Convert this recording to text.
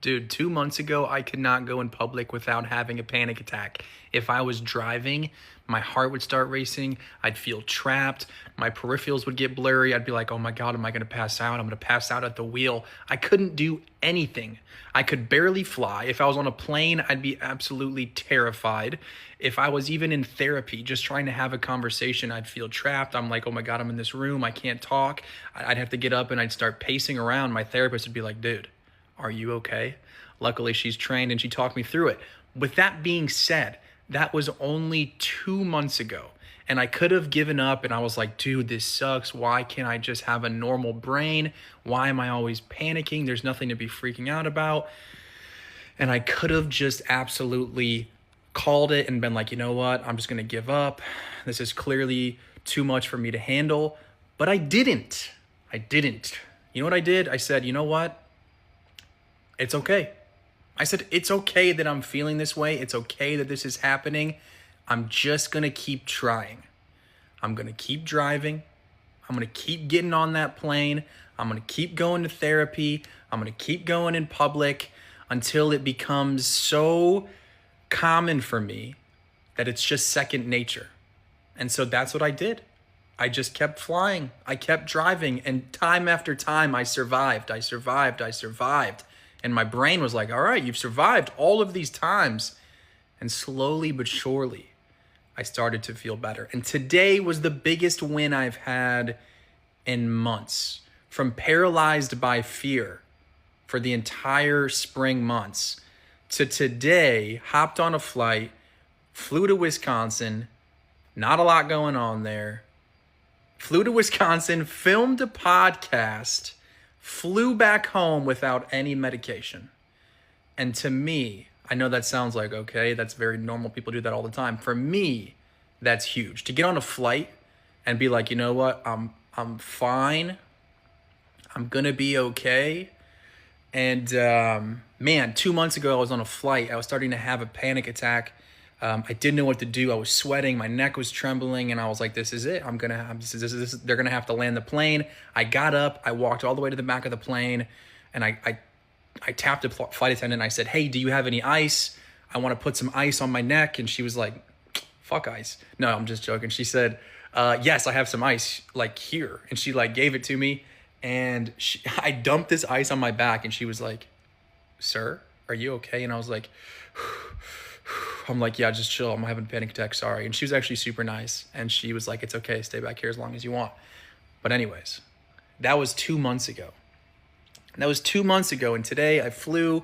Dude, 2 months ago, I could not go in public without having a panic attack. If I was driving, my heart would start racing. I'd feel trapped. My peripherals would get blurry. I'd be like, oh my God, am I going to pass out? I'm going to pass out at the wheel. I couldn't do anything. I could barely fly. If I was on a plane, I'd be absolutely terrified. If I was even in therapy, just trying to have a conversation, I'd feel trapped. I'm like, oh my God, I'm in this room. I can't talk. I'd have to get up and I'd start pacing around. My therapist would be like, dude, are you okay? Luckily, she's trained and she talked me through it. With that being said, that was only 2 months ago. And I could have given up and I was like, dude, this sucks. Why can't I just have a normal brain? Why am I always panicking? There's nothing to be freaking out about. And I could have just absolutely called it and been like, you know what? I'm just going to give up. This is clearly too much for me to handle. But I didn't. You know what I did? I said, you know what? It's okay. I said, it's okay that I'm feeling this way. It's okay that this is happening. I'm just going to keep trying. I'm going to keep driving. I'm going to keep getting on that plane. I'm going to keep going to therapy. I'm going to keep going in public until it becomes so common for me that it's just second nature. And so that's what I did. I just kept flying. I kept driving. And time after time, I survived. And my brain was like, all right, you've survived all of these times. And slowly but surely, I started to feel better. And today was the biggest win I've had in months. From paralyzed by fear for the entire spring months to today, hopped on a flight, flew to Wisconsin, not a lot going on there, flew to Wisconsin, filmed a podcast, flew back home without any medication. And to me, I know that sounds like, okay, that's very normal. People do that all the time. For me, that's huge. To get on a flight and be like, you know what, I'm fine. I'm going to be okay. And man, 2 months ago, I was on a flight. I was starting to have a panic attack. I didn't know what to do. I was sweating. My neck was trembling. And I was like, this is it. They're going to have to land the plane. I got up. I walked all the way to the back of the plane. And I tapped the flight attendant. And I said, hey, do you have any ice? I want to put some ice on my neck. And she was like, fuck ice. No, I'm just joking. She said, yes, I have some ice like here. And she like gave it to me. And I dumped this ice on my back. And she was like, sir, are you okay? And I was like, I'm like, yeah, just chill. I'm having a panic attack. Sorry. And she was actually super nice. And she was like, it's okay. Stay back here as long as you want. But anyways, that was 2 months ago. And today I flew